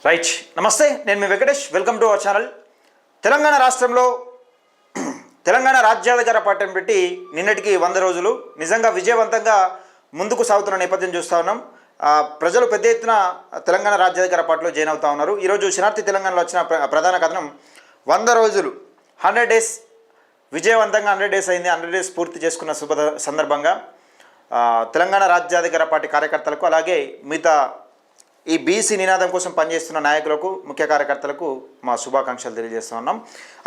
Right, నమస్తే, నేను మీ Venkatesh. Welcome to our channel. Telangana రాష్ట్రంలో తెలంగాణ రాజ్యాధికార పార్టీని పెట్టి నిన్నటికి 100 రోజులు నిజంగా విజయవంతంగా ముందుకు సాగుతున్న నేపథ్యం చూస్తూ ఉన్నాం. ప్రజలు పెద్ద ఎత్తున తెలంగాణ రాజ్యాధికార పార్టీలో జాయిన్ అవుతూ ఉన్నారు. ఈరోజు శనార్థి తెలంగాణలో వచ్చిన ప్రధాన కథనం 100 రోజులు 100 డేస్ విజయవంతంగా 100 డేస్ అయింది. 100 డేస్ పూర్తి చేసుకున్న సందర్భంగా తెలంగాణ రాజ్యాధికార పార్టీ కార్యకర్తలకు అలాగే మిగతా ఈ బీసీ నినాదం కోసం పనిచేస్తున్న నాయకులకు ముఖ్య కార్యకర్తలకు మా శుభాకాంక్షలు తెలియజేస్తూ ఉన్నాం.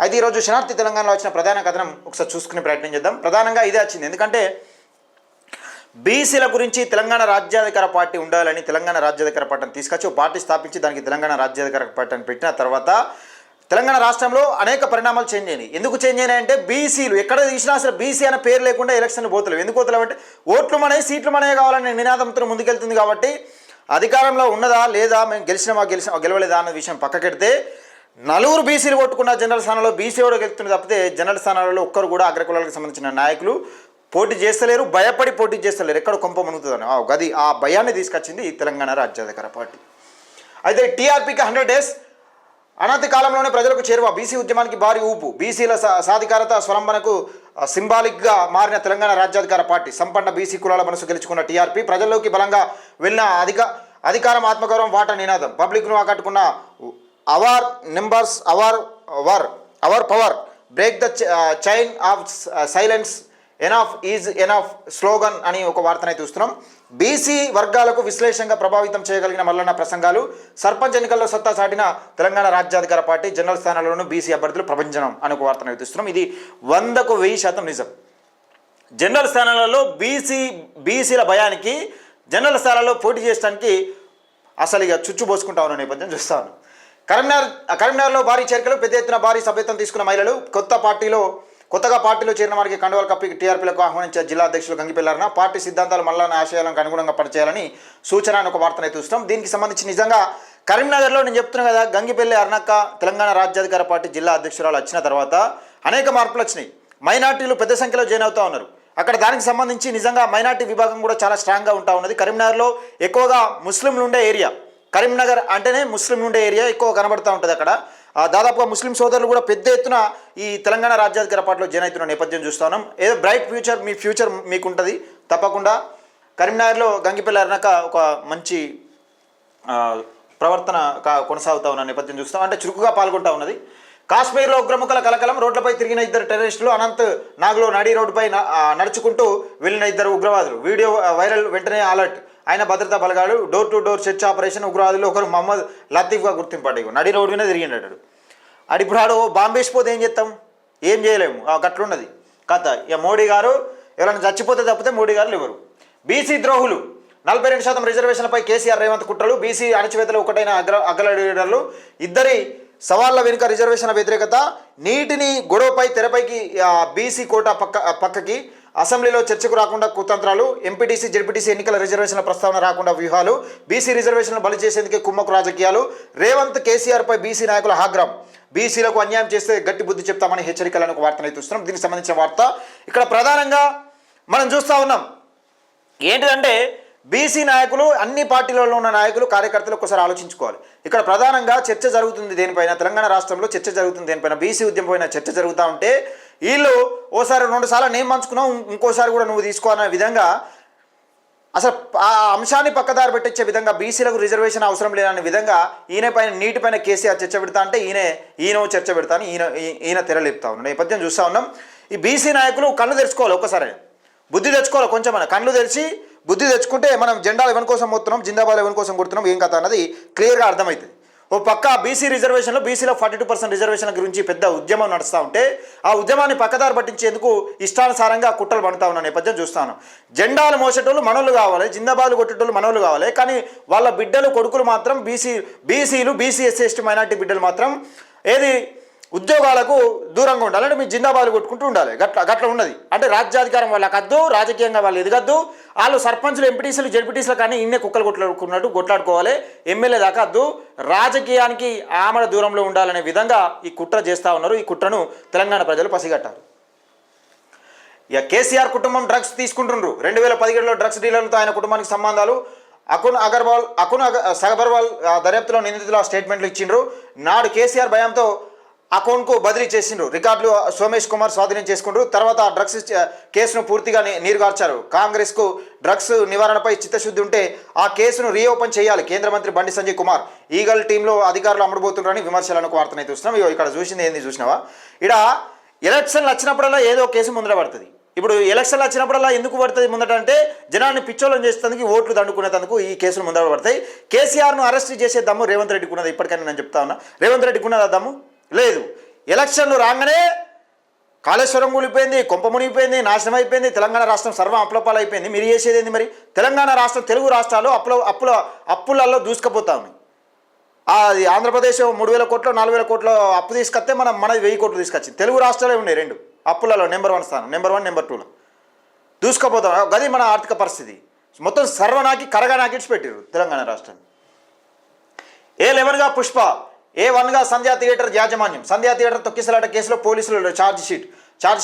అయితే ఈరోజు శనార్థి తెలంగాణలో వచ్చిన ప్రధాన కథనం ఒకసారి చూసుకునే ప్రయత్నం చేద్దాం. ప్రధానంగా ఇదే వచ్చింది. ఎందుకంటే బీసీల గురించి తెలంగాణ రాజ్యాధికార పార్టీ ఉండాలని తెలంగాణ రాజ్యాధికార పార్టీని తీసుకొచ్చి ఒక పార్టీ స్థాపించి దానికి తెలంగాణ రాజ్యాధికార పార్టీని పెట్టిన తర్వాత తెలంగాణ రాష్ట్రంలో అనేక పరిణామాలు చేంజ్ అయినాయి. ఎందుకు చేంజ్ అయినాయంటే బీసీలు ఎక్కడ తీసినా అసలు బీసీ అనే పేరు లేకుండా ఎలక్షన్లు పోతలేవు. ఎందుకు పోతలేవు అంటే ఓట్లు మనవి సీట్లు మనవి కావాలనే నినాదంతో ముందుకెళ్తుంది. కాబట్టి అధికారంలో ఉన్నదా లేదా, మేము గెలవలేదా అన్న విషయం పక్కకెడితే 4 బీసీలు కొట్టుకున్న జనరల్ స్థానంలో బీసీ కూడా గెలుస్తుంది తప్పితే జనరల్ స్థానాలలో ఒక్కరు కూడా అగ్రకులాలకు సంబంధించిన నాయకులు పోటీ చేస్తలేరు, భయపడి పోటీ చేస్తలేరు. ఎక్కడ కొంప మునుగుతుందని గది ఆ భయాన్ని తీసుకొచ్చింది తెలంగాణ రాజ్యాధికార పార్టీ. అయితే టీఆర్పీకి 100 డేస్ అనాది కాలంలోనే ప్రజలకు చేరువ, బీసీ ఉద్యమానికి భారీ ఊపు, బీసీల సాధికారత స్వలంబనకు సింబాలిక్గా మారిన తెలంగాణ రాజ్యాధికార పార్టీ, సంపన్న బీసీ కులాల మనసు గెలుచుకున్న టీఆర్పీ, ప్రజల్లోకి బలంగా వెళ్ళిన అధికారం ఆత్మగౌరవం వాట నినాదం, పబ్లిక్ను ఆకట్టుకున్న our numbers our power, break the chain of silence, enough is enough slogan అని ఒక వార్తనైతే చూస్తున్నాం. బీసీ వర్గాలకు విశ్లేషంగా ప్రభావితం చేయగలిగిన మల్లన్న ప్రసంగాలు, సర్పంచ్ ఎన్నికల్లో సత్తా చాటిన తెలంగాణ రాజ్యాధికార పార్టీ, జనరల్ స్థానాల్లోనూ బీసీ అభ్యర్థులు ప్రపంచనం అని ఒక వార్తను చూస్తున్నాం. ఇది 100కు 1000% నిజం. జనరల్ స్థానాలలో బీసీల భయానికి జనరల్ స్థానాల్లో పోటీ చేయడానికి అసలు ఇక చుచ్చుబోసుకుంటా ఉన్న నేపథ్యం చూస్తాను. కరీంనగర్లో భారీ చేరికలు, పెద్ద ఎత్తున భారీ సభ్యత్వం తీసుకున్న మహిళలు, కొత్తగా పార్టీలో చేరిన వారికి కండువాలు కప్పి టీఆర్పీలకు ఆహ్వానించే జిల్లా అధ్యక్షులు గంగిపెల్లారన, పార్టీ సిద్ధాంతాలు మల్లన్న ఆశయాలకు అనుగుణంగా పనిచేయాలని సూచన అని ఒక వార్తను చూస్తాం. దీనికి సంబంధించి నిజంగా కరీంనగర్లో నేను చెప్తున్నా కదా, గంగిపెల్లి అరుణక్క తెలంగాణ రాజ్యాధికార పార్టీ జిల్లా అధ్యక్షురాలు వచ్చిన తర్వాత అనేక మార్పులు వచ్చినాయి. మైనార్టీలు పెద్ద సంఖ్యలో జాయిన్ అవుతూ ఉన్నారు. అక్కడ దానికి సంబంధించి నిజంగా మైనార్టీ విభాగం కూడా చాలా స్ట్రాంగ్గా ఉంటా ఉన్నది. కరీంనగర్లో ఎక్కువగా ముస్లింలు ఉండే ఏరియా, కరీంనగర్ అంటేనే ముస్లింలు ఉండే ఏరియా ఎక్కువ కనబడుతూ ఉంటుంది. అక్కడ దాదాపుగా ముస్లిం సోదరులు కూడా పెద్ద ఎత్తున ఈ తెలంగాణ రాజ్యాధికార పార్టీలో జాయిన్ అవుతున్న నేపథ్యం చూస్తూ ఉన్నాం. ఏదో బ్రైట్ ఫ్యూచర్, మీ ఫ్యూచర్ మీకు ఉంటుంది తప్పకుండా. కరీంనగర్లో గంగిపల్లి అరుణక ఒక మంచి ప్రవర్తన కొనసాగుతూ ఉన్న నేపథ్యం చూస్తాం. అంటే చురుకుగా పాల్గొంటూ ఉన్నది. కాశ్మీర్లో ఉగ్రముఖల కలకలం, రోడ్లపై తిరిగిన 2 టెర్రరిస్టులు, అనంత్ నాగ్లో నడి రోడ్డుపై నడుచుకుంటూ వెళ్ళిన 2 ఉగ్రవాదులు, వీడియో వైరల్, వెంటనే అలర్ట్ ఆయన భద్రతా బలగాలు, door to door search operation, ఉగ్రవాదులు ఒకరు మహమ్మద్ లతీఫ్గా గుర్తింపడ్డాడు. నడి రోడ్డు మీద తిరిగిండాడు. ఇప్పుడు ఆడు బాంబేసిపోతే ఏం చేస్తాం, ఏం చేయలేము, గట్లున్నది కథ. ఇక మోడీ గారు ఎవరైనా చచ్చిపోతే తప్పితే మోడీ గారు ఎవరు. బీసీ ద్రోహులు, 42% రిజర్వేషన్లపై కేసీఆర్ రేవంత్ కుట్రలు, బీసీ అణచివేతలు ఒకటైన అగ్ర లీడర్లు, ఇద్దరి సవాళ్ల వెనుక రిజర్వేషన్ల వ్యతిరేకత, నీటిని గొడవపై తెరపైకి బీసీ కోటా పక్కకి, అసెంబ్లీలో చర్చకు రాకుండా కుతంత్రాలు, ఎంపీటీసీ జెడ్పీటీసీ ఎన్నికల రిజర్వేషన్ల ప్రస్తావన రాకుండా వ్యూహాలు, బీసీ రిజర్వేషన్లు బలి చేసేందుకే కుమ్మకు రాజకీయాలు, రేవంత్ కేసీఆర్పై బీసీ నాయకుల ఆగ్రహం, బీసీలకు అన్యాయం చేస్తే గట్టి బుద్ధి చెప్తామని హెచ్చరికలను ఒక వార్తను చూస్తున్నాం. దీనికి సంబంధించిన వార్త ఇక్కడ ప్రధానంగా మనం చూస్తూ ఉన్నాం. ఏంటిదంటే బీసీ నాయకులు, అన్ని పార్టీలలో ఉన్న నాయకులు, కార్యకర్తలు ఒక్కసారి ఆలోచించుకోవాలి. ఇక్కడ ప్రధానంగా చర్చ జరుగుతుంది దేనిపైన, తెలంగాణ రాష్ట్రంలో చర్చ జరుగుతుంది దేనిపైన, బీసీ ఉద్యమం పైన చర్చ జరుగుతూ ఉంటే వీళ్ళు ఓసారి 2 సార్లు నేను పంచుకున్నావు, ఇంకోసారి కూడా నువ్వు తీసుకో అనే విధంగా అసలు ఆ అంశాన్ని పక్కదారి పెట్టించే విధంగా, బీసీలకు రిజర్వేషన్ అవసరం లేదనే విధంగా ఈయన పైన నీటిపైన కేసీఆర్ చర్చ పెడతా అంటే ఈయన చర్చ పెడతాను, ఈయన తెరలేపుతా ఉన్నాను. నేపథ్యం చూస్తూ ఉన్నాం. ఈ బీసీ నాయకులు కళ్ళు తెరుచుకోవాలి, ఒక్కసారి బుద్ధి తెచ్చుకోవాలి. కొంచెం మన కళ్ళు తెరిచి బుద్ధి తెచ్చుకుంటే మనం జెండాలు ఎవరి కోసం పోతున్నాం, జిందాబాద్ ఎవరి కోసం కొడుతున్నాం, ఏం కథ అన్నది క్లియర్గా అర్థమవుతుంది. ఓ పక్క బీసీ రిజర్వేషన్లో, బీసీలో 42% రిజర్వేషన్ల గురించి పెద్ద ఉద్యమం నడుస్తూ ఉంటే ఆ ఉద్యమాన్ని పక్కదారి పట్టించేందుకు ఇష్టానుసారంగా కుట్రలు పడుతూ ఉన్న నేపథ్యం చూస్తాను. జెండాలు మోసేటోళ్ళు మనోళ్ళు కావాలి, జిందాబాదులు కొట్టేటోళ్ళు మనోళ్ళు కావాలి. కానీ వాళ్ళ బిడ్డలు కొడుకులు మాత్రం బీసీలు, బీసీ ఎస్సీ ఎస్టీ మైనార్టీ బిడ్డలు మాత్రం ఏది ఉద్యోగాలకు దూరంగా ఉండాలి. అంటే మీ జిందాబాదులు కొట్టుకుంటూ ఉండాలి. గట్ల ఉన్నది. అంటే రాజ్యాధికారం వాళ్ళకి వద్దు, రాజకీయంగా వాళ్ళు ఎదగద్దు. వాళ్ళు సర్పంచులు, ఎంపీటీసీలు, జెడ్పీటీసీలు కానీ ఇన్నే కుక్కలు కొట్లాడుకోవాలి. ఎమ్మెల్యే దాకా వద్దు, రాజకీయానికి ఆమడ దూరంలో ఉండాలనే విధంగా ఈ కుట్ర చేస్తూ ఉన్నారు. ఈ కుట్రను తెలంగాణ ప్రజలు పసిగట్టారు. ఇక కేసీఆర్ కుటుంబం డ్రగ్స్ తీసుకుంటుండ్రు. 2017లో డ్రగ్స్ డీలర్లతో ఆయన కుటుంబానికి సంబంధాలు, సగర్వాల్ దర్యాప్తులో నిందితుల స్టేట్మెంట్లు ఇచ్చిండ్రు. నాడు కేసీఆర్ భయంతో అకౌంట్కు బదిలీ చేసిండ్రు. రికార్డులు సోమేష్ కుమార్ స్వాధీనం చేసుకుంటారు. తర్వాత డ్రగ్స్ కేసును పూర్తిగా నీరుగార్చారు. కాంగ్రెస్కు డ్రగ్స్ నివారణపై చిత్తశుద్ధి ఉంటే ఆ కేసును రీఓపెన్ చేయాలి. కేంద్ర మంత్రి బండి సంజయ్ కుమార్ ఈగల్ టీంలో అధికారులు అమ్ముడుపోతున్నారని విమర్శలను వార్తనైతే చూస్తున్నాం. ఇక్కడ చూసింది ఏంది చూసినావా? ఇక్కడ ఎలక్షన్లు వచ్చినప్పుడల్లా ఏదో కేసు ముందర పడుతుంది. ఇప్పుడు ఎలక్షన్లు వచ్చినప్పుడల్లా ఎందుకు పడుతుంది ముందట అంటే జనాన్ని పిచ్చోళ్ళని చేసేందుకు ఓట్లు దండుకునేందుకు ఈ కేసులు ముందర పడతాయి. కేసీఆర్ను అరెస్ట్ చేసే దమ్ము రేవంత్ రెడ్డికి ఉన్నది. ఇప్పటికైనా నేను చెప్తా ఉన్నా, రేవంత్ రెడ్డికి ఉన్నదా దమ్ము? లేదు. ఎలక్షన్లు రాగానే కాళేశ్వరం కూలిపోయింది, కొంప మునిగిపోయింది, నాశనం అయిపోయింది, తెలంగాణ రాష్ట్రం సర్వం అప్లపాలు అయిపోయింది. మీరు చేసేది ఏంది మరి? తెలంగాణ రాష్ట్రం, తెలుగు రాష్ట్రాలు అప్పులలో దూసుకుపోతా ఉన్నాయి. అది ఆంధ్రప్రదేశ్ 3,000 కోట్లు 4,000 కోట్ల అప్పు తీసుకొస్తే మనది 1,000 కోట్లు తీసుకొచ్చింది. తెలుగు రాష్ట్రాలే ఉన్నాయి రెండు అప్పులలో నెంబర్ 1 స్థానం, నెంబర్ 1 నెంబర్ 2లో దూసుకుపోతాం. గది మన ఆర్థిక పరిస్థితి. మొత్తం సర్వనాకి కరగనాకిడ్చి పెట్టారు తెలంగాణ రాష్ట్రాన్ని. A11గా పుష్ప, A1గా సంధ్యా థియేటర్ యాజమాన్యం. సంధ్యా థియేటర్ తొక్కిసలాట కేసులో పోలీసులు ఛార్జ్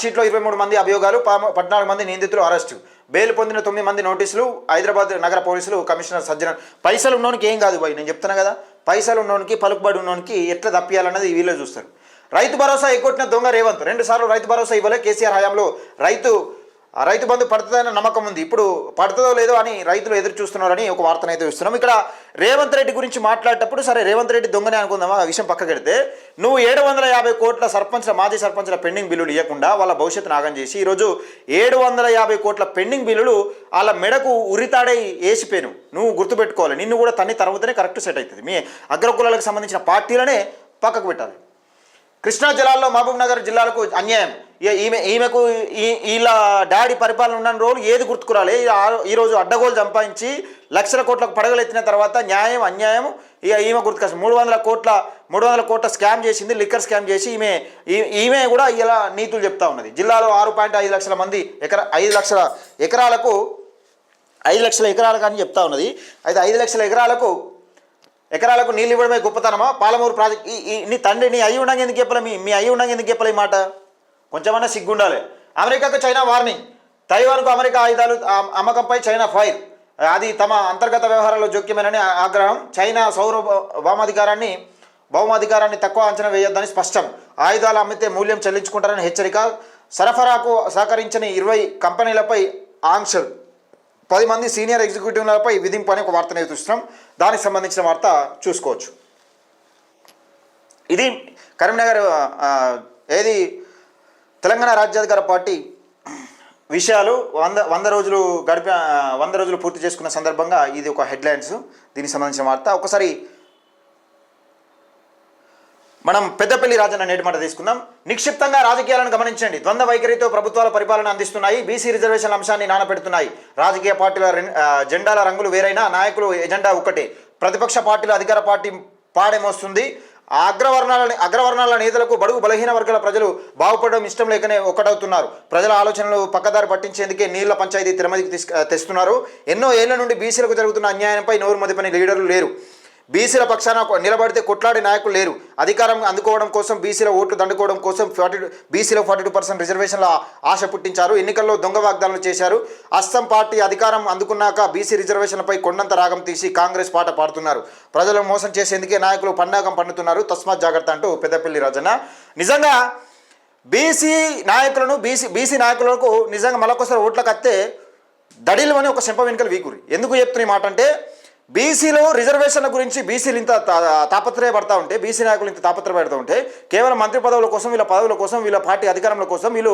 షీట్లో 23 మంది అభియోగాలు, 14 మంది నిందితులు అరెస్టు. బెయిల్ పొందిన 9 మంది నోటీసులు. హైదరాబాద్ నగర పోలీసులు కమిషనర్ సజ్జన. పైసలు ఉన్నోనికి ఏం కాదు పోయి, నేను చెప్తున్నా కదా, పైసలు ఉన్నోనికి పలుకుబడి ఉన్నోనికి ఎట్లా తప్పియాలన్నది వీళ్ళే చూస్తారు. రైతు భరోసా ఎగ్గొట్టిన దొంగ రేవంత్. 2 సార్లు రైతు భరోసా ఇవ్వలే. కేసీఆర్ హయాంలో రైతు బంధు పడుతుందన్న నమ్మకం ఉంది. ఇప్పుడు పడుతుందో లేదో అని రైతులు ఎదురు చూస్తున్నారని ఒక వార్తనైతే చూస్తున్నాం. ఇక్కడ రేవంత్ రెడ్డి గురించి మాట్లాడేటప్పుడు సరే రేవంత్ రెడ్డి దొంగనే అనుకుందామా, ఆ విషయం పక్కకెడితే నువ్వు 750 కోట్ల మాజీ సర్పంచ్ల పెండింగ్ బిల్లులు ఇవ్వకుండా వాళ్ళ భవిష్యత్తు నాగం చేసి ఈరోజు 750 కోట్ల పెండింగ్ బిల్లులు వాళ్ళ మెడకు ఉరితాడై వేసిపోయాను. నువ్వు గుర్తుపెట్టుకోవాలి, నిన్ను కూడా తన్ని తరుగుతూనే కరెక్ట్ సెట్ అవుతుంది. మీ అగ్రకులాలకు సంబంధించిన పార్టీలనే పక్కకు పెట్టాలి. కృష్ణా జిల్లాలో మహబూబ్ నగర్ జిల్లాలకు అన్యాయం. ఈమెకు వీళ్ళ డాడీ పరిపాలన ఉన్న రోజులు ఏది గుర్తుకురాలి. ఈరోజు అడ్డగోలు సంపాదించి లక్షల కోట్లకు పడగలెత్తిన తర్వాత న్యాయం అన్యాయం ఈమె గుర్తుకొస్తుంది. 300 కోట్ల స్కామ్ చేసింది, లిక్కర్ స్కామ్ చేసి ఈమె కూడా ఇలా నీతులు చెప్తా ఉన్నది. జిల్లాలో 6.5 లక్షల మంది 5 లక్షల ఎకరాలకు 5 లక్షల ఎకరాలకు అని చెప్తా ఉన్నది. అయితే 5 లక్షల ఎకరాలకు నీళ్ళు ఇవ్వడమే గొప్పతనమా? పాలమూరు ప్రాజెక్ట్ నీ తండ్రి నీ అయ్యి ఉండగా ఎందుకు చెప్పలే? మీ అయ్యి ఉండగా ఎందుకు చెప్పలే ఈ మాట? కొంచెమన్నా సిగ్గుండాలి. అమెరికాకు చైనా వార్నింగ్. తైవాన్కు అమెరికా ఆయుధాలు అమ్మకంపై చైనా ఫైర్. అది తమ అంతర్గత వ్యవహారాల్లో జోక్యమేనని ఆగ్రహం. చైనా భౌమాధికారాన్ని తక్కువ అంచనా వేయొద్దని స్పష్టం. ఆయుధాలు అమ్మితే మూల్యం చెల్లించుకుంటారని హెచ్చరిక. సరఫరాకు సహకరించని 20 కంపెనీలపై ఆంక్షలు. 10 మంది సీనియర్ ఎగ్జిక్యూటివ్లపై విధింపు అని ఒక వార్తను చూస్తున్నాం. దానికి సంబంధించిన వార్త చూసుకోవచ్చు. ఇది కరీంనగర్ తెలంగాణ రాజ్యాధికార పార్టీ విషయాలు 100 రోజులు పూర్తి చేసుకున్న సందర్భంగా ఇది ఒక హెడ్లైన్స్. దీనికి సంబంధించిన వార్త. ఒకసారి మనం పెద్దపల్లి రాజన్న నేటి మాట తీసుకుందాం. నిక్షిప్తంగా రాజకీయాలను గమనించండి. ద్వంద్వ వైఖరితో ప్రభుత్వాల పరిపాలన అందిస్తున్నాయి. బీసీ రిజర్వేషన్ల అంశాన్ని నానపెడుతున్నాయి. రాజకీయ పార్టీల జెండాల రంగులు వేరైనా నాయకులు ఎజెండా ఒక్కటే. ప్రతిపక్ష పార్టీలు అధికార పార్టీ పాడేమోస్తుంది. అగ్రవర్ణాల నేతలకు బడుగు బలహీన వర్గాల ప్రజలు బాగుపడడం ఇష్టం లేకనే ఒక్కటవుతున్నారు. ప్రజల ఆలోచనలు పక్కదారి పట్టించేందుకే నీళ్ల పంచాయతీ తిరుమతికి తెస్తున్నారు. ఎన్నో ఏళ్ల నుండి బీసీలకు జరుగుతున్న అన్యాయంపై నోరు మదిపని లీడర్లు లేరు. బీసీల పక్షాన నిలబడితే కొట్లాడే నాయకులు లేరు. అధికారం అందుకోవడం కోసం, బీసీల ఓట్లు దండుకోవడం కోసం బీసీలో 42% రిజర్వేషన్ల ఆశ పుట్టించారు. ఎన్నికల్లో దొంగ వాగ్దానాలు చేశారు. అస్సాం పార్టీ అధికారం అందుకున్నాక బీసీ రిజర్వేషన్లపై కొండంత రాగం తీసి కాంగ్రెస్ పాట పాడుతున్నారు. ప్రజలను మోసం చేసేందుకే నాయకులు పన్నాగం పన్నుతున్నారు. తస్మాత్ జాగ్రత్త అంటూ పెద్దపల్లి రాజన్న. నిజంగా బీసీ నాయకులకు నిజంగా మళ్ళొకసారి ఓట్లకు వస్తే దడిలు అని ఒక చెంప వెనుకలు వీకురి. ఎందుకు చెప్తున్న ఈ మాట అంటే బీసీలు రిజర్వేషన్ల గురించి బీసీలు ఇంత తాపత్రయపడతా ఉంటే, బీసీ నాయకులు ఇంత తాపత్రయపడుతూ ఉంటే కేవలం మంత్రి పదవుల కోసం, వీళ్ళ పదవుల కోసం, వీళ్ళ పార్టీ అధికారంల కోసం వీళ్ళు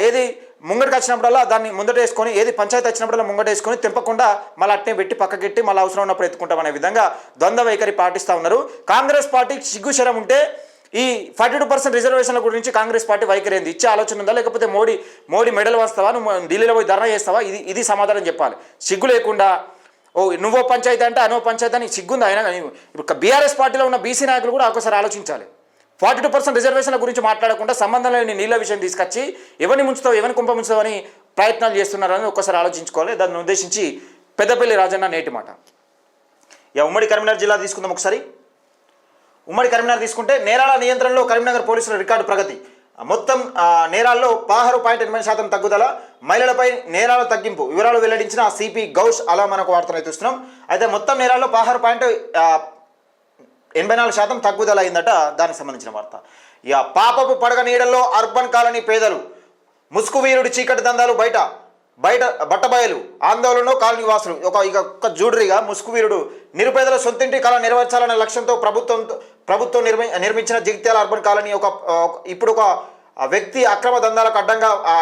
ఏది ముంగటికి వచ్చినప్పుడల్లా దాన్ని ముందటేసుకొని, ఏది పంచాయతీ వచ్చినప్పుడల్లా ముంగటేసుకొని తెంపకుండా మళ్ళీ అట్నే పెట్టి పక్కకెట్టి మళ్ళీ అవసరం ఉన్నప్పుడు ఎత్తుకుంటామనే విధంగా ద్వంద్వ వైఖరి పాటిస్తూ ఉన్నారు. కాంగ్రెస్ పార్టీకి సిగ్గుశరం ఉంటే ఈ 42% రిజర్వేషన్ల గురించి కాంగ్రెస్ పార్టీ వైఖరి ఏంది? ఇచ్చే ఆలోచన ఉందా? లేకపోతే మోడీ మెడల్ వస్తావా, నువ్వు ఢిల్లీలో పోయి ధర్నా చేస్తావా? ఇది సమాధానం చెప్పాలి. సిగ్గు లేకుండా నువ్వో పంచాయతీ అంటే అనో పంచాయతీ అని సిగ్గుంది. అయినా ఇప్పుడు బీఆర్ఎస్ పార్టీలో ఉన్న బీసీ నాయకులు కూడా ఒకసారి ఆలోచించాలి. 42% రిజర్వేషన్ల గురించి మాట్లాడకుండా సంబంధం లేని నీళ్ళ విషయం తీసుకొచ్చి ఎవరిని ముంచుతావు, ఎవరిని కుంప ముంచుతావు అని ప్రయత్నాలు చేస్తున్నారని ఒక్కసారి ఆలోచించుకోవాలి. దాన్ని ఉద్దేశించి పెద్దపల్లి రాజన్న నేటి మాట. ఉమ్మడి కరీంనగర్ జిల్లా తీసుకుందాం ఒకసారి. ఉమ్మడి కరీంనగర్ తీసుకుంటే నేరాల నియంత్రణలో కరీంనగర్ పోలీసుల రికార్డు ప్రగతి. మొత్తం నేరాల్లో 16.8% తగ్గుదల, మహిళలపై నేరాల తగ్గింపు వివరాలు వెల్లడించిన సిపి గౌష్. అలా మనకు వార్తను చూస్తున్నాం. అయితే మొత్తం నేరాల్లో 16.84% తగ్గుదల అయిందట. దానికి సంబంధించిన వార్త. ఇక పాపపు పడగ నీడల్లో అర్బన్ కాలనీ పేదలు, ముసుగు వీరుడి చీకటి దందాలు బయట బట్టబయలు, ఆందోళనలో కాలనీ వాసులు. ఒక జూడరిగా ముసుగు వీరుడు నిరుపేదల సొంతింటి కళ నెరవేర్చాలనే లక్ష్యంతో ప్రభుత్వం నిర్మించిన జగిత్యాల అర్బన్ కాలనీ ఇప్పుడు ఒక వ్యక్తి అక్రమ దందాలకు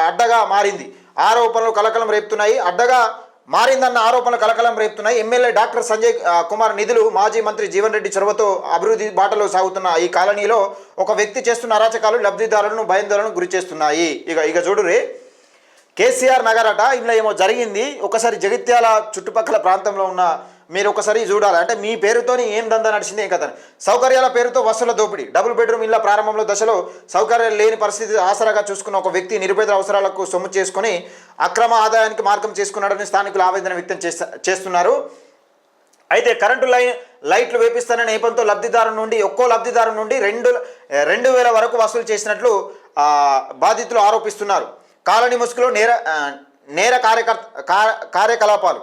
అడ్డగా మారింది. ఆరోపణలు కలకలం రేపుతున్నాయి. అడ్డగా మారిందన్న ఆరోపణలు కలకలం రేపుతున్నాయి. ఎమ్మెల్యే డాక్టర్ సంజయ్ కుమార్ నిధులు, మాజీ మంత్రి జీవన్ రెడ్డి చొరవతో అభివృద్ధి బాటలో సాగుతున్న ఈ కాలనీలో ఒక వ్యక్తి చేస్తున్న అరాచకాలు లబ్ధిదారులను భయాందోళనకు గురి చేస్తున్నాయి. ఇక చూడురే, కేసీఆర్ నగర్ అట, ఇందులో ఏమో జరిగింది. ఒకసారి జగిత్యాల చుట్టుపక్కల ప్రాంతంలో ఉన్న మీరు ఒకసారి చూడాలి. అంటే మీ పేరుతోని ఏం దందా నడిచింది, ఏం కథ. సౌకర్యాల పేరుతో వసూల దోపిడీ. డబుల్ బెడ్రూమ్ ఇళ్ల ప్రారంభంలో దశలో సౌకర్యాలు లేని పరిస్థితి ఆసరాగా చూసుకున్న ఒక వ్యక్తి నిరుపేదల అవసరాలకు సొమ్ము చేసుకుని అక్రమ ఆదాయానికి మార్గం చేసుకున్నాడని స్థానికులు ఆవేదన వ్యక్తం చేస్తున్నారు. అయితే కరెంటు లైట్లు వేపిస్తాననే నేపథ్యంతో ఒక్కో లబ్ధిదారు నుండి 2,000 వరకు వసూలు చేసినట్లు బాధితులు ఆరోపిస్తున్నారు. కాలనీ ముసుగులో నేర కార్యకలాపాలు.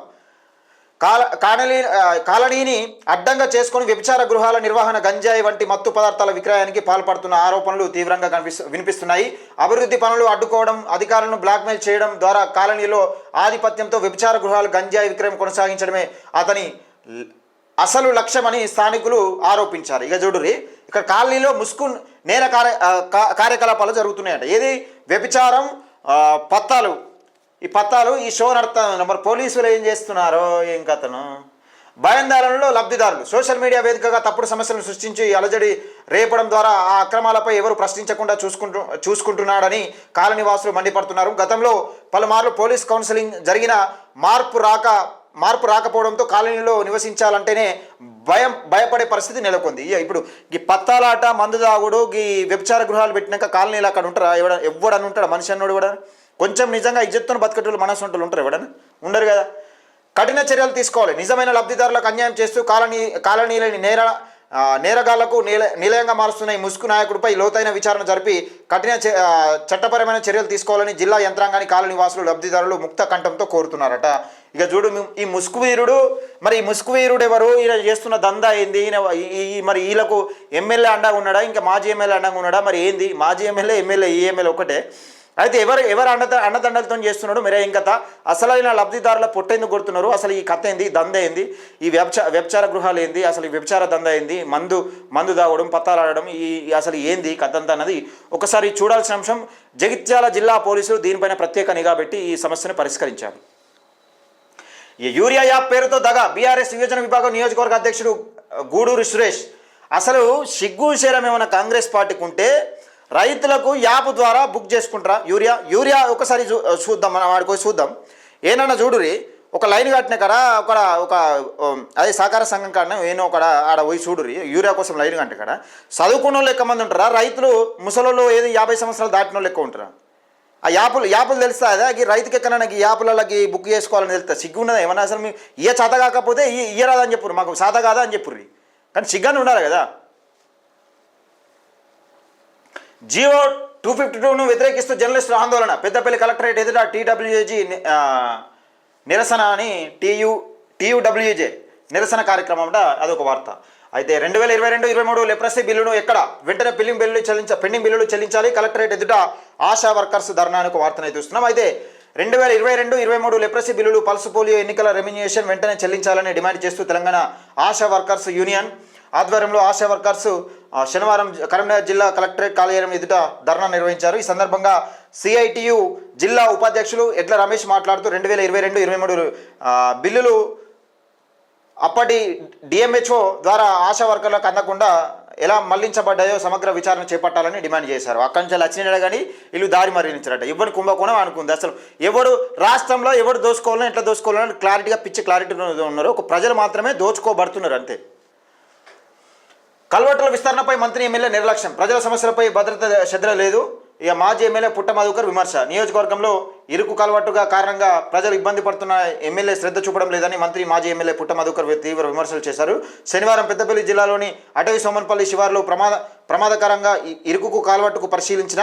కాలనీని అడ్డంగా చేసుకొని వ్యభిచార గృహాల నిర్వహణ, గంజాయి వంటి మత్తు పదార్థాల విక్రయానికి పాల్పడుతున్న ఆరోపణలు తీవ్రంగా వినిపిస్తున్నాయి. అభివృద్ధి పనులు అడ్డుకోవడం, అధికారులను బ్లాక్మెయిల్ చేయడం ద్వారా కాలనీలో ఆధిపత్యంతో వ్యభిచార గృహాలు, గంజాయి విక్రయం కొనసాగించడమే అతని అసలు లక్ష్యమని స్థానికులు ఆరోపించారు. ఇక చూడురి, ఇక్కడ కాలనీలో ముసుగు నేర కార్యకలాపాలు జరుగుతున్నాయట. ఏది వ్యభిచారం, పత్తాలు. ఈ షో నడుతున్నారు. మరి పోలీసులు ఏం చేస్తున్నారో ఏం కథను. భయాందోళనలో లబ్ధిదారులు సోషల్ మీడియా వేదికగా తప్పుడు సమస్యలను సృష్టించి అలజడి రేపడం ద్వారా ఆ అక్రమాలపై ఎవరు ప్రశ్నించకుండా చూసుకుంటున్నాడని కాలనీవాసులు మండిపడుతున్నారు. గతంలో పలుమార్లు పోలీస్ కౌన్సిలింగ్ జరిగిన మార్పు రాకపోవడంతో కాలనీలో నివసించాలంటేనే భయపడే పరిస్థితి నెలకొంది. ఇప్పుడు ఈ పత్తాలాట, మందు దాగుడు, ఈ వ్యభిచార గృహాలు పెట్టినాక కాలనీలు అక్కడ ఉంటారా? ఎవడని ఉంటాడా? మనిషి అన్నోడు కూడా కొంచెం నిజంగా ఇజ్జత్తును బతకటోళ్ళు, మనసు ఉంటూ ఉంటారు. ఎవడని ఉండరు కదా. కఠిన చర్యలు తీసుకోవాలి. నిజమైన లబ్ధిదారులకు అన్యాయం చేస్తూ కాలనీలని నేరగాళ్లకు నిలయంగా మారుస్తున్న ఈ ముసుగు నాయకుడిపై లోతైన విచారణ జరిపి కఠిన చట్టపరమైన చర్యలు తీసుకోవాలని జిల్లా యంత్రాంగాన్ని కాలనీ వాసులు, లబ్ధిదారులు ముక్త కంఠంతో కోరుతున్నారట. ఇక చూడు, ఈ ముసుగు వీరుడు, మరి ఈ ముసుగు వీరుడు ఎవరు? ఈయన చేస్తున్న దందా ఏంది? మరి వీళ్ళకు ఎమ్మెల్యే అండగా ఉన్నాడా, ఇంకా మాజీ ఎమ్మెల్యే అండగా ఉన్నాడా? మరి ఏంది? మాజీ ఎమ్మెల్యే ఈ ఎమ్మెల్యే ఒకటే. అయితే ఎవరు అన్నదండలతో చేస్తున్నాడు? మీరే ఏం కథ? అసలైన లబ్ధిదారుల పొట్టెందుకు కొడుతున్నారు? అసలు ఈ కథ ఏంది? దంద ఏంది? ఈ వ్యభిచార గృహాలు ఏంది? అసలు ఈ వ్యభిచార దంద ఏంది? మందు తాగడం, పత్తాలాడడం, అసలు ఏంది కథ అంతా అన్నది ఒకసారి చూడాల్సిన అంశం. జగిత్యాల జిల్లా పోలీసులు దీనిపైన ప్రత్యేక నిఘా పెట్టి ఈ సమస్యను పరిష్కరించాలి. ఈ యూరియా యాప్ పేరుతో దగా. బీఆర్ఎస్ యువజన విభాగం నియోజకవర్గ అధ్యక్షుడు గూడూరు సురేష్. అసలు సిగ్గు శరం ఏమైనా కాంగ్రెస్ పార్టీకి ఉంటే రైతులకు యాప్ ద్వారా బుక్ చేసుకుంటారా యూరియా? ఒకసారి చూద్దాం, మనం వాడికి చూద్దాం. ఏనన్నా చూడురి, ఒక లైన్ కట్టిన కాడ ఒక అదే సహకార సంఘం కాడ ఏనో ఒక ఆడ పోయి చూడురి, యూరియా కోసం లైన్ కట్టిన కాడ చదువుకున్న వాళ్ళు ఎక్కువ మంది ఉంటారా? రైతులు ముసలోళ్ళు ఏది 50 సంవత్సరాలు దాటిన వాళ్ళు ఎక్కువ ఉంటారా? ఆ యాపులు తెలుస్తా అదే రైతుకి ఎక్కడైనా ఈ యాపులకి బుక్ చేసుకోవాలని తెలుస్తా. సిగ్గు ఉన్నదా ఏమన్నా? అసలు మీ చేత కాకపోతే ఇయ్యరాదని చెప్పురు, మాకు సాత కాదా అని చెప్పుర్రి. కానీ సిగ్గానే ఉండాలి కదా. జియో 252ను వ్యతిరేకిస్తూ జర్నలిస్టుల ఆందోళన. పెద్దపల్లి కలెక్టరేట్ ఎదుట TWJ నిరసన అని TUWJ నిరసన కార్యక్రమం అంట. అదొక వార్త. అయితే 2022-23 లెప్రసీ బిల్లును వెంటనే పెండింగ్ బిల్లులు చెల్లించాలి. కలెక్టరేట్ ఎదుట ఆశా వర్కర్స్ ధర్నానికి వార్తను చూస్తున్నాం. అయితే 2022-23 లెప్రసీ బిల్లులు, పల్స్ పోలియో ఎన్నికల రెమ్యునేషన్ వెంటనే చెల్లించాలని డిమాండ్ చేస్తూ తెలంగాణ ఆశా వర్కర్స్ యూనియన్ ఆధ్వర్యంలో ఆశా వర్కర్స్ శనివారం కరీంనగర్ జిల్లా కలెక్టరేట్ కార్యాలయం ఎదుట ధర్నా నిర్వహించారు. ఈ సందర్భంగా CITU జిల్లా ఉపాధ్యక్షులు ఎడ్ల రమేష్ మాట్లాడుతూ 2022-23 బిల్లులు అప్పటి DMHO ద్వారా ఆశా వర్కర్లకు అందకుండా ఎలా మళ్లించబడ్డాయో సమగ్ర విచారణ చేపట్టాలని డిమాండ్ చేశారు. అక్కడి నుంచి వచ్చినాడు కానీ వీళ్ళు దారి మరణించారట. ఎవరు కుంభకోణం అనుకుంది. అసలు ఎవడు రాష్ట్రంలో ఎవరు దోచుకోవాలని, ఎట్లా దోచుకోవాలని క్లారిటీగా క్లారిటీగా ఉన్నారు. ఒక ప్రజలు మాత్రమే దోచుకోబడుతున్నారు అంతే. కల్వర్టుల విస్తరణపై మంత్రి ఎమ్మెల్యే నిర్లక్ష్యం. ప్రజల సమస్యలపై భద్రత శ్రద్ధ లేదు. ఇక మాజీ ఎమ్మెల్యే పుట్ట మధుకర్ విమర్శ. నియోజకవర్గంలో ఇరుకు కల్వర్టుగా కారణంగా ప్రజలు ఇబ్బంది పడుతున్న ఎమ్మెల్యే శ్రద్ధ చూపడం లేదని మంత్రి మాజీ ఎమ్మెల్యే పుట్ట మధుకర్ తీవ్ర విమర్శలు చేశారు. శనివారం పెద్దపల్లి జిల్లాలోని అటవీ సోమన్పల్లి శివార్లో ప్రమాదకరంగా ఇరుకుకు కాల్వట్టుకు పరిశీలించిన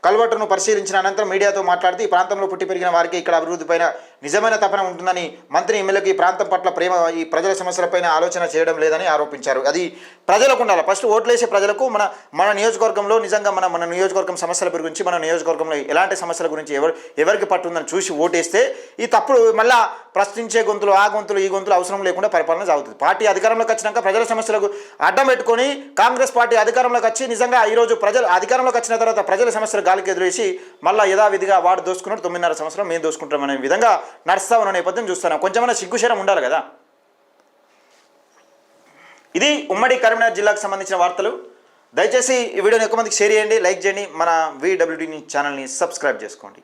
కల్వర్టును పరిశీలించిన అనంతరం మీడియాతో మాట్లాడుతూ ఈ ప్రాంతంలో పుట్టి పెరిగిన వారికి ఇక్కడ అభివృద్ధిపైన నిజమైన తపన ఉంటుందని, మంత్రి ఎమ్మెల్యేకి ఈ ప్రాంతం పట్ల ప్రేమ, ఈ ప్రజల సమస్యలపైన ఆలోచన చేయడం లేదని ఆరోపించారు. అది ప్రజలకు ఉండాలి. ఫస్ట్ ఓట్లేసే ప్రజలకు మన నియోజకవర్గంలో నిజంగా మన నియోజకవర్గం సమస్యల గురించి, మన నియోజకవర్గంలో ఎలాంటి సమస్యల గురించి ఎవరికి పట్టుందని చూసి ఓటేస్తే ఈ తప్పుడు మళ్ళా ప్రశ్నించే గొంతులు, ఆ గొంతులు, ఈ గొంతులు అవసరం లేకుండా పరిపాలన సాగుతుంది. పార్టీ అధికారంలోకి వచ్చినాక ప్రజల సమస్యలకు అడ్డం పెట్టుకొని కాంగ్రెస్ పార్టీ అధికారంలోకి వచ్చి నిజంగా ఈరోజు ప్రజలు అధికారంలోకి వచ్చిన తర్వాత ప్రజల సమస్యలు గాలికి ఎదురేసి మళ్ళీ యథావిధిగా వాడు దోసుకున్నాడు, 9.5 సంవత్సరం మేము దోసుకుంటాం అనే విధంగా నడుస్తా ఉన్న నేపథ్యం చూస్తున్నాం. కొంచెమైనా సిగ్గుశరం ఉండాలి కదా. ఇది ఉమ్మడి కరీంనగర్ జిల్లాకు సంబంధించిన వార్తలు. దయచేసి ఈ వీడియోని ఎక్కువ మందికి షేర్ చేయండి, లైక్ చేయండి, మన VWD ఛానల్ని సబ్స్క్రైబ్ చేసుకోండి.